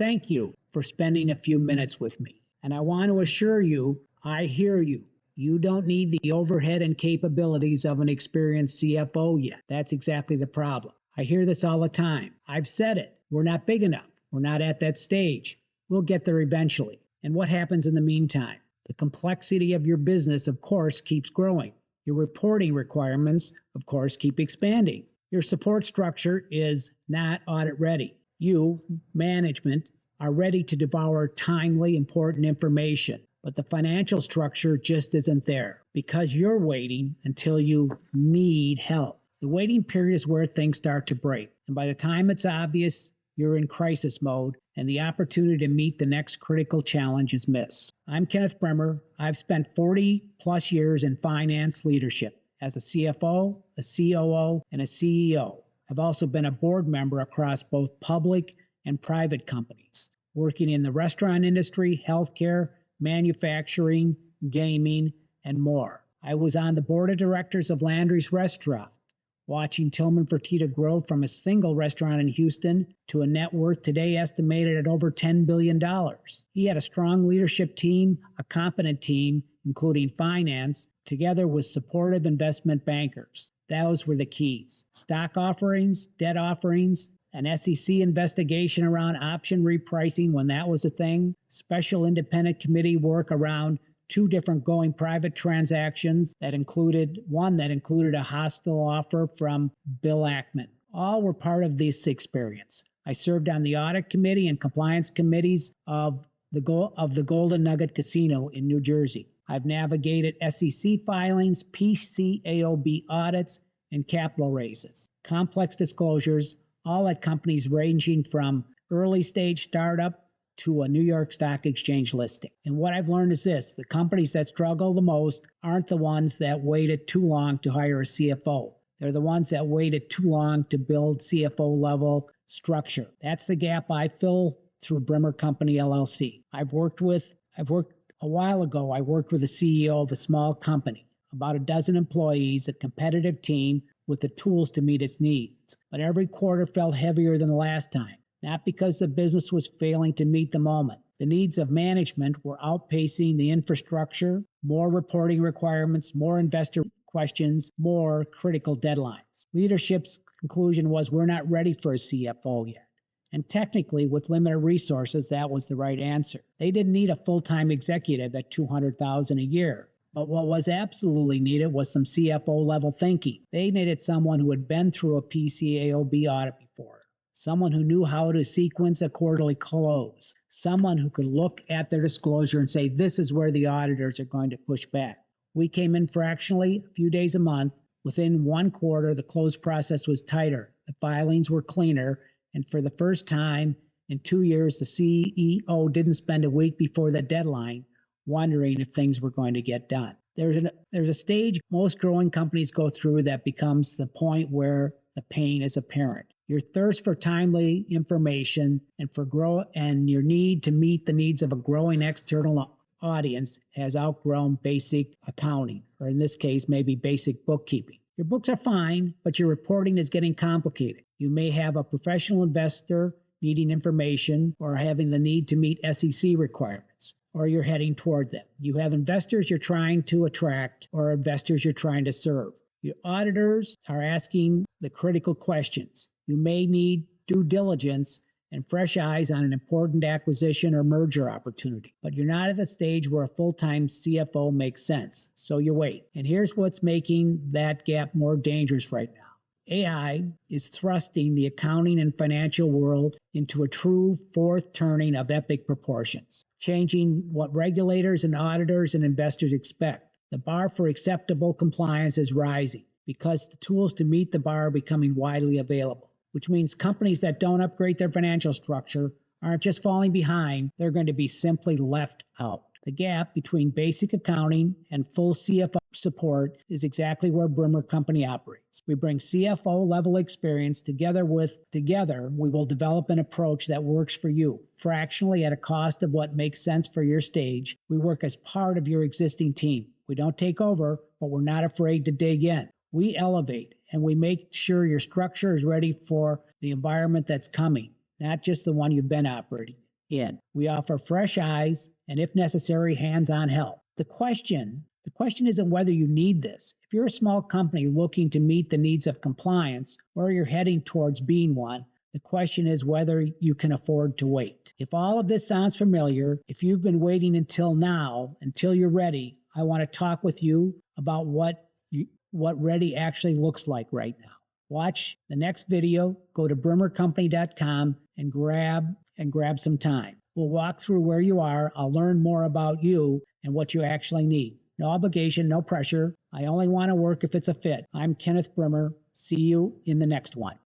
Thank you for spending a few minutes with me. And I want to assure you, I hear you. You don't need the overhead and capabilities of an experienced CFO yet. That's exactly the problem. I hear this all the time. I've said it. We're not big enough. We're not at that stage. We'll get there eventually. And what happens in the meantime? The complexity of your business, of course, keeps growing. Your reporting requirements, of course, keep expanding. Your support structure is not audit ready. You, management, are ready to devour timely, important information, but the financial structure just isn't there because you're waiting until you need help. The waiting period is where things start to break, and by the time it's obvious, you're in crisis mode, and the opportunity to meet the next critical challenge is missed. I'm Kenneth Bremer. I've spent 40 plus years in finance leadership as a CFO, a COO, and a CEO. I've also been a board member across both public and private companies, working in the restaurant industry, healthcare, manufacturing, gaming, and more. I was on the board of directors of Landry's Restaurant, watching Tillman Fertitta grow from a single restaurant in Houston to a net worth today estimated at over $10 billion. He had a strong leadership team, a competent team, including finance, together with supportive investment bankers. Those were the keys. Stock offerings, debt offerings, an SEC investigation around option repricing when that was a thing, special independent committee work around two different going private transactions that included a hostile offer from Bill Ackman. All were part of this experience. I served on the audit committee and compliance committees of the Golden Nugget Casino in New Jersey. I've navigated SEC filings, PCAOB audits, and capital raises, complex disclosures, all at companies ranging from early stage startup to a New York Stock Exchange listing. And what I've learned is this: the companies that struggle the most aren't the ones that waited too long to hire a CFO. They're the ones that waited too long to build CFO-level structure. That's the gap I fill through Bremer Company LLC. I worked with the CEO of a small company, about a dozen employees, a competitive team with the tools to meet its needs. But every quarter felt heavier than the last time, not because the business was failing to meet the moment. The needs of management were outpacing the infrastructure, more reporting requirements, more investor questions, more critical deadlines. Leadership's conclusion was, we're not ready for a CFO yet. And technically, with limited resources, that was the right answer. They didn't need a full-time executive at $200,000 a year. But what was absolutely needed was some CFO-level thinking. They needed someone who had been through a PCAOB audit before, someone who knew how to sequence a quarterly close, someone who could look at their disclosure and say, this is where the auditors are going to push back. We came in fractionally, a few days a month. Within one quarter, the close process was tighter. The filings were cleaner. And for the first time in 2 years, the CEO didn't spend a week before the deadline wondering if things were going to get done. There's a stage most growing companies go through that becomes the point where the pain is apparent. Your thirst for timely information and your need to meet the needs of a growing external audience has outgrown basic accounting, or in this case, maybe basic bookkeeping. Your books are fine, but your reporting is getting complicated. You may have a professional investor needing information or having the need to meet SEC requirements, or you're heading toward them. You have investors you're trying to attract or investors you're trying to serve. Your auditors are asking the critical questions. You may need due diligence and fresh eyes on an important acquisition or merger opportunity, but you're not at the stage where a full-time CFO makes sense, so you wait. And here's what's making that gap more dangerous right now. AI is thrusting the accounting and financial world into a true fourth turning of epic proportions, changing what regulators and auditors and investors expect. The bar for acceptable compliance is rising because the tools to meet the bar are becoming widely available, which means companies that don't upgrade their financial structure aren't just falling behind, they're going to be simply left out. The gap between basic accounting and full CFO support is exactly where Bremer Company operates. We bring CFO-level experience together. We will develop an approach that works for you, fractionally at a cost of what makes sense for your stage. We work as part of your existing team. We don't take over, but we're not afraid to dig in. We elevate, and we make sure your structure is ready for the environment that's coming, not just the one you've been operating. in. We offer fresh eyes and, if necessary, hands-on help. The question isn't whether you need this. If you're a small company looking to meet the needs of compliance or you're heading towards being one, the question is whether you can afford to wait. If all of this sounds familiar, if you've been waiting until now, until you're ready, I want to talk with you about what ready actually looks like right now. Watch the next video, go to brimmercompany.com and grab some time. We'll walk through where you are. I'll learn more about you and what you actually need. No obligation, no pressure. I only want to work if it's a fit. I'm Kenneth Brimmer. See you in the next one.